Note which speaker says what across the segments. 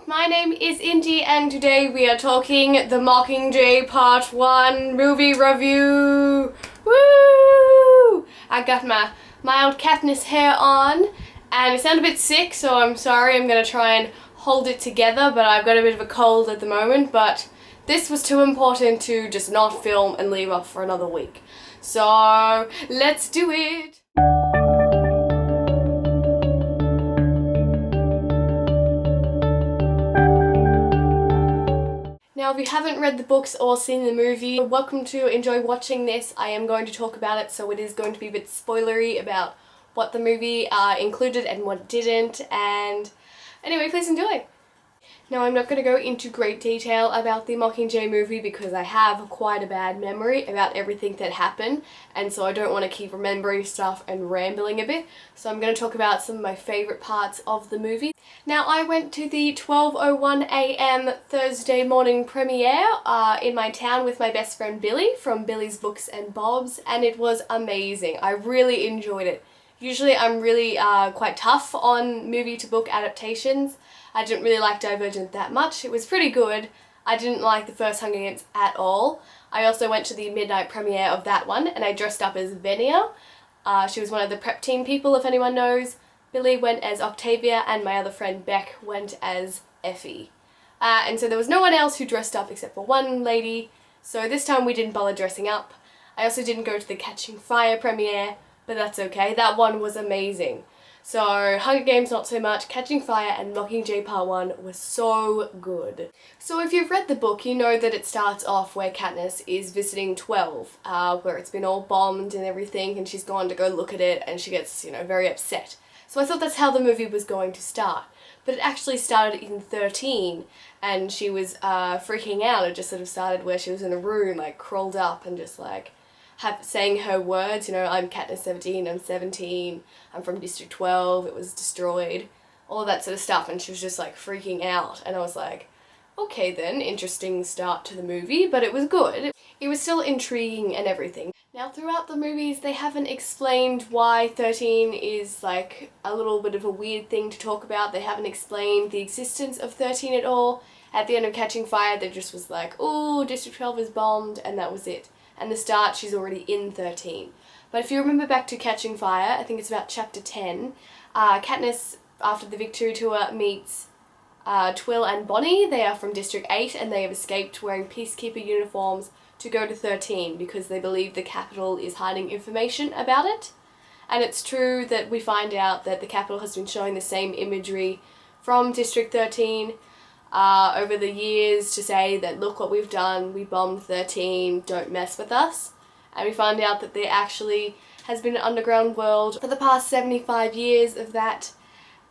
Speaker 1: My name is Indy and today we are talking the Mockingjay Part 1 movie review. Woo! I got my mild Katniss hair on and I sound a bit sick, so I'm sorry. I'm going to try and hold it together, but I've got a bit of a cold at the moment, but this was too important to just not film and leave off for another week. So let's do it! Now, if you haven't read the books or seen the movie, you're welcome to enjoy watching this. I am going to talk about it, so it is going to be a bit spoilery about what the movie included and what didn't, and anyway, please enjoy. Now, I'm not going to go into great detail about the Mockingjay movie because I have quite a bad memory about everything that happened, and so I don't want to keep remembering stuff and rambling a bit, so I'm going to talk about some of my favourite parts of the movie. Now, I went to the 12:01 a.m. Thursday morning premiere in my town with my best friend Billy from Billy's Books and Bobs, and it was amazing. I really enjoyed it. Usually I'm really quite tough on movie to book adaptations. I didn't really like Divergent that much. It was pretty good. I didn't like the first Hunger Games at all. I also went to the midnight premiere of that one and I dressed up as Venia. She was one of the prep team people, if anyone knows. Billy went as Octavia and my other friend Beck went as Effie. And so there was no one else who dressed up except for one lady, so this time we didn't bother dressing up. I also didn't go to the Catching Fire premiere, but that's okay. That one was amazing. So Hunger Games not so much, Catching Fire and Mockingjay Part 1 was so good. So if you've read the book, you know that it starts off where Katniss is visiting 12, where it's been all bombed and everything, and she's gone to go look at it and she gets, very upset. So I thought that's how the movie was going to start. But it actually started in 13 and she was freaking out. It just sort of started where she was in a room, like crawled up and just like saying her words, I'm Katniss 17, I'm 17, I'm from District 12, it was destroyed, all of that sort of stuff, and she was just like freaking out, and I was like, okay then, interesting start to the movie, but it was good. It was still intriguing and everything. Now throughout the movies they haven't explained why 13 is like a little bit of a weird thing to talk about. They haven't explained the existence of 13 at all. At the end of Catching Fire they just was like, oh, District 12 is bombed, and that was it. And the start, she's already in 13. But if you remember back to Catching Fire, I think it's about chapter 10, Katniss, after the Victory Tour, meets Twill and Bonnie. They are from District 8 and they have escaped wearing peacekeeper uniforms to go to 13 because they believe the Capitol is hiding information about it. And it's true that we find out that the Capitol has been showing the same imagery from District 13 over the years to say that look what we've done, we bombed 13, don't mess with us. And we find out that there actually has been an underground world for the past 75 years of that,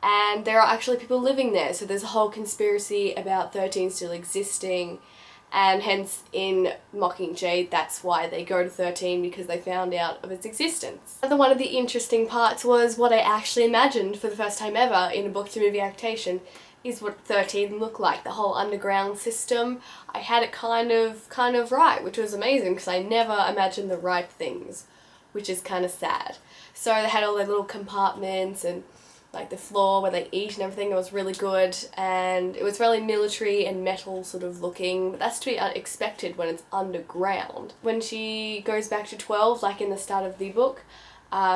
Speaker 1: and there are actually people living there, so there's a whole conspiracy about 13 still existing, and hence in Mockingjay that's why they go to 13, because they found out of its existence. Another one of the interesting parts was what I actually imagined for the first time ever in a book to movie adaptation is what 13 looked like, the whole underground system. I had it kind of right, which was amazing because I never imagined the right things, which is kind of sad. So they had all their little compartments and like the floor where they eat and everything. It was really good, and it was really military and metal sort of looking, but that's to be expected when it's underground. When she goes back to 12, like in the start of the book,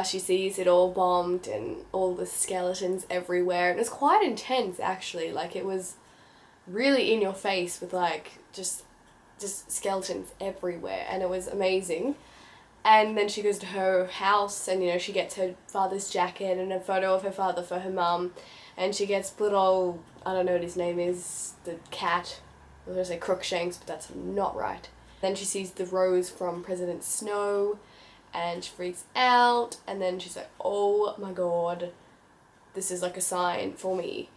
Speaker 1: she sees it all bombed and all the skeletons everywhere. And it was quite intense actually, like it was really in your face with like just skeletons everywhere, and it was amazing. And then she goes to her house and she gets her father's jacket and a photo of her father for her mum, and she gets little, I don't know what his name is, the cat, I was going to say Crookshanks, but that's not right. Then she sees the rose from President Snow and she freaks out, and then she's like, oh my god, this is like a sign for me.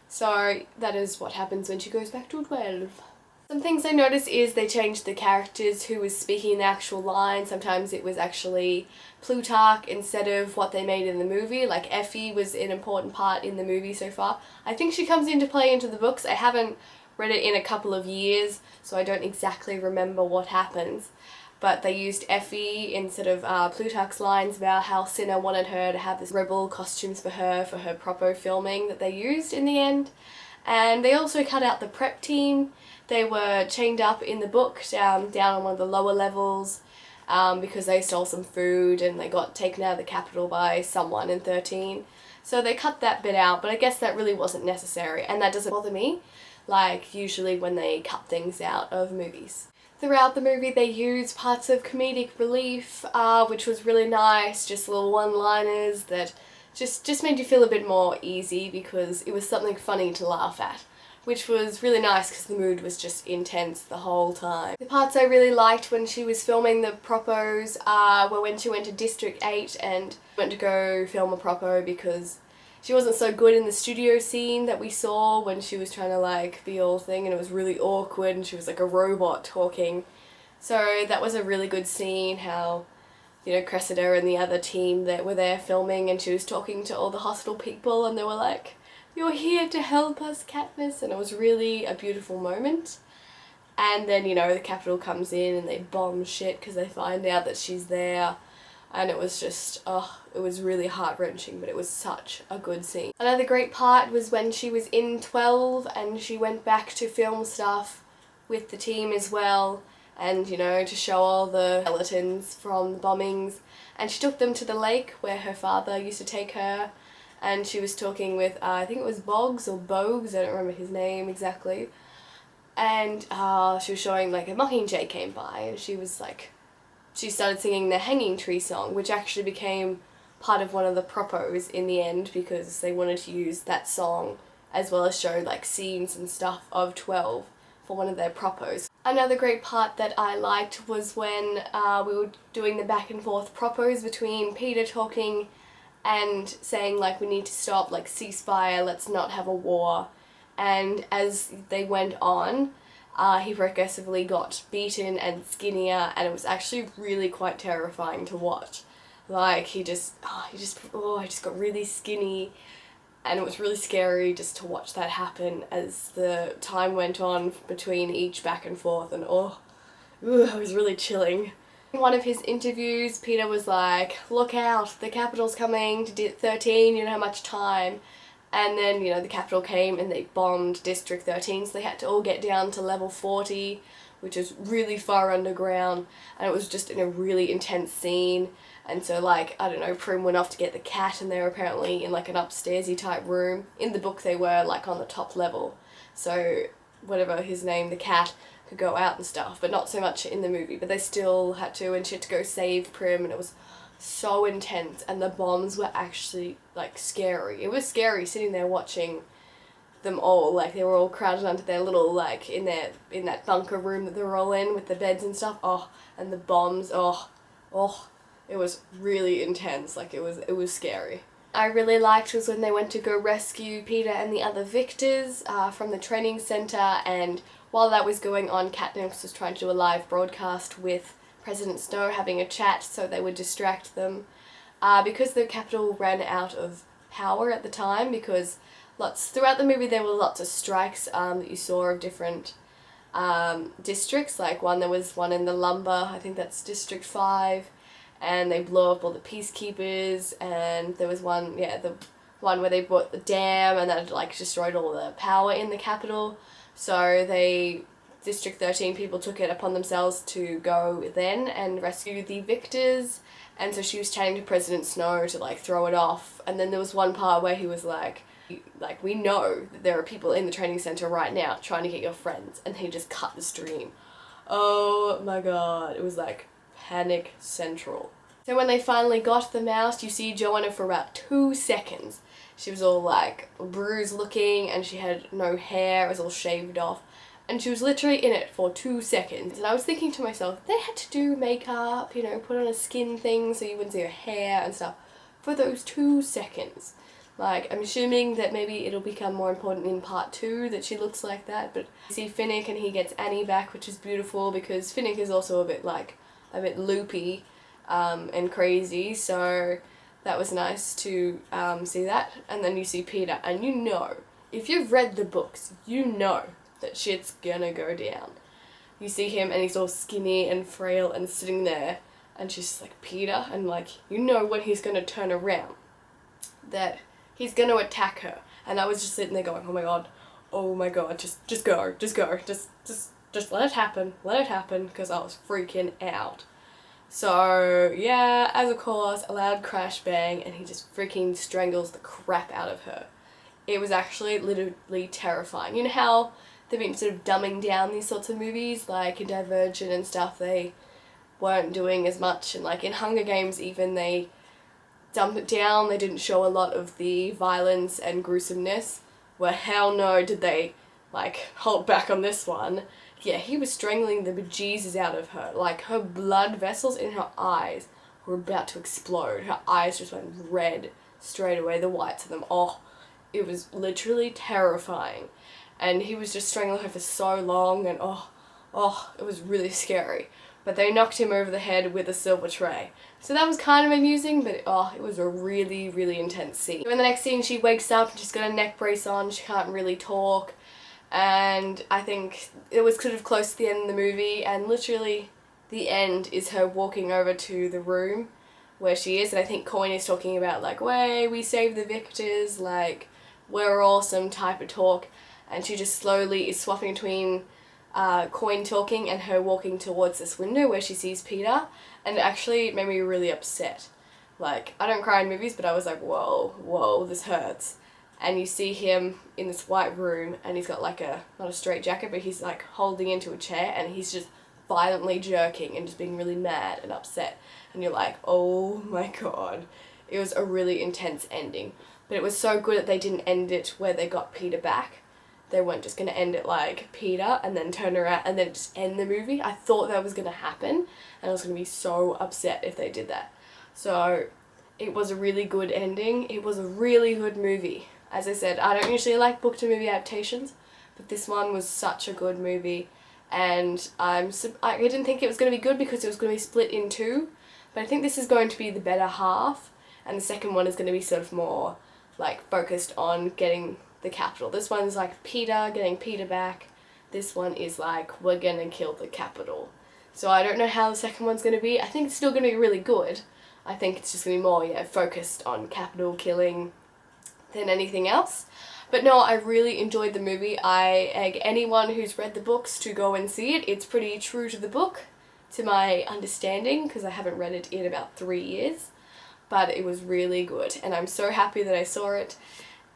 Speaker 1: So that is what happens when she goes back to 12. Some things I noticed is they changed the characters who was speaking the actual line. Sometimes it was actually Plutarch instead of what they made in the movie. Like Effie was an important part in the movie so far. I think she comes into play into the books. I haven't read it in a couple of years, so I don't exactly remember what happens. But they used Effie instead of Plutarch's lines about how Cinna wanted her to have this rebel costumes for her proper filming that they used in the end. And they also cut out the prep team. They were chained up in the book down on one of the lower levels because they stole some food and they got taken out of the Capitol by someone in 13. So they cut that bit out, but I guess that really wasn't necessary, and that doesn't bother me, like usually when they cut things out of movies. Throughout the movie they use parts of comedic relief, which was really nice, just little one-liners that just made you feel a bit more easy because it was something funny to laugh at, which was really nice because the mood was just intense the whole time. The parts I really liked when she was filming the propos were when she went to District 8 and went to go film a propo because she wasn't so good in the studio scene that we saw when she was trying to like be all thing, and it was really awkward and she was like a robot talking. So that was a really good scene, how, you know, Cressida and the other team that were there filming and she was talking to all the hospital people and they were like, "You're here to help us, Katniss," and it was really a beautiful moment. And then, you know, the Capitol comes in and they bomb shit because they find out that she's there. And it was just, it was really heart-wrenching, but it was such a good scene. Another great part was when she was in 12 and she went back to film stuff with the team as well, and, you know, to show all the skeletons from the bombings. And she took them to the lake where her father used to take her, and she was talking with, I think it was Boggs or Bogues, I don't remember his name exactly. And she was showing, like, a Mockingjay came by and she was like, she started singing the Hanging Tree song, which actually became part of one of the propos in the end because they wanted to use that song as well as show like scenes and stuff of 12 for one of their propos. Another great part that I liked was when we were doing the back and forth propos between Peter talking and saying like we need to stop, like ceasefire, let's not have a war. And as they went on, he progressively got beaten and skinnier, and it was actually really quite terrifying to watch. Like he just got really skinny, and it was really scary just to watch that happen as the time went on between each back and forth, and it was really chilling. In one of his interviews, Peter was like, "Look out, the Capitol's coming to 13, you don't have much time." And then, you know, the Capitol came and they bombed District 13, so they had to all get down to level 40, which is really far underground, and it was just in a really intense scene. And so, like, I don't know, Prim went off to get the cat and they were apparently in like an upstairsy type room. In the book they were like on the top level, so whatever his name, the cat, could go out and stuff, but not so much in the movie. But they still had to, and she had to go save Prim, and it was so intense, and the bombs were actually like scary. It was scary sitting there watching them all, like they were all crowded onto their little, like in that bunker room that they were all in with the beds and stuff. And the bombs, it was really intense. Like it was scary. I really liked was when they went to go rescue Peter and the other victors from the training center, and while that was going on, Katniss was trying to do a live broadcast with President Snow, having a chat so they would distract them. Because the Capitol ran out of power at the time, because throughout the movie there were lots of strikes that you saw of different districts. Like there was one in the lumber, I think that's District 5, and they blew up all the peacekeepers, and there was one, the one where they brought the dam and that like destroyed all the power in the Capitol. So District 13 people took it upon themselves to go then and rescue the victors, and so she was chatting to President Snow to like throw it off. And then there was one part where he was like, "We know that there are people in the training center right now trying to get your friends," and he just cut the stream. Oh my god, it was like panic central. So when they finally got them out, you see Joanna for about 2 seconds. She was all like bruised looking and she had no hair, it was all shaved off. And she was literally in it for 2 seconds. And I was thinking to myself, they had to do makeup, you know, put on a skin thing so you wouldn't see her hair and stuff for those 2 seconds. Like, I'm assuming that maybe it'll become more important in part 2 that she looks like that. But you see Finnick and he gets Annie back, which is beautiful because Finnick is also a bit loopy and crazy. So that was nice to see that. And then you see Peter, and you know, if you've read the books, you know that shit's gonna go down. You see him and he's all skinny and frail and sitting there, and she's like, "Peter," and like, you know when he's gonna turn around, that he's gonna attack her. And I was just sitting there going, oh my god, oh my god, just go, just let it happen, because I was freaking out. So yeah, as of course, a loud crash bang, and he just freaking strangles the crap out of her. It was actually literally terrifying. You know how they've been sort of dumbing down these sorts of movies, like in Divergent and stuff, they weren't doing as much, and like in Hunger Games even, they dumped it down, they didn't show a lot of the violence and gruesomeness, where hell no did they like hold back on this one. Yeah, he was strangling the bejesus out of her, like her blood vessels in her eyes were about to explode. Her eyes just went red straight away, the whites of them. Oh, it was literally terrifying. And he was just strangling her for so long, and it was really scary. But they knocked him over the head with a silver tray. So that was kind of amusing, but it was a really, really intense scene. So in the next scene, she wakes up and she's got a neck brace on, she can't really talk. And I think it was sort of close to the end of the movie, and literally the end is her walking over to the room where she is, and I think Coin is talking about like, way, we save the victors, like, we're awesome type of talk, and she just slowly is swapping between Coin talking and her walking towards this window where she sees Peter, and it actually made me really upset. Like, I don't cry in movies, but I was like, whoa, this hurts. And you see him in this white room, and he's got like not a straight jacket, but he's like holding into a chair, and he's just violently jerking and just being really mad and upset. And you're like, oh my god. It was a really intense ending. But it was so good that they didn't end it where they got Peter back. They weren't just going to end it like Peter and then turn around and then just end the movie. I thought that was going to happen, and I was going to be so upset if they did that. So it was a really good ending. It was a really good movie. As I said, I don't usually like book to movie adaptations, but this one was such a good movie, and I didn't think it was going to be good because it was going to be split in two, but I think this is going to be the better half, and the second one is going to be sort of more like focused on getting the capital. This one's like Peter, getting Peter back. This one is like, we're going to kill the capital. So I don't know how the second one's going to be. I think it's still going to be really good. I think it's just going to be more, focused on capital killing than anything else. But no, I really enjoyed the movie. I egg anyone who's read the books to go and see it. It's pretty true to the book, to my understanding, because I haven't read it in about 3 years. But it was really good, and I'm so happy that I saw it.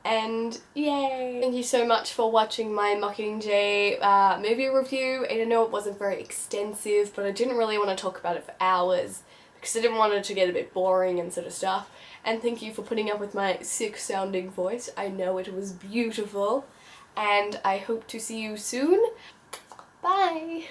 Speaker 1: And yay! Thank you so much for watching my Mockingjay movie review. I know it wasn't very extensive, but I didn't really want to talk about it for hours because I didn't want it to get a bit boring and sort of stuff. And thank you for putting up with my sick sounding voice. I know it was beautiful, and I hope to see you soon. Bye!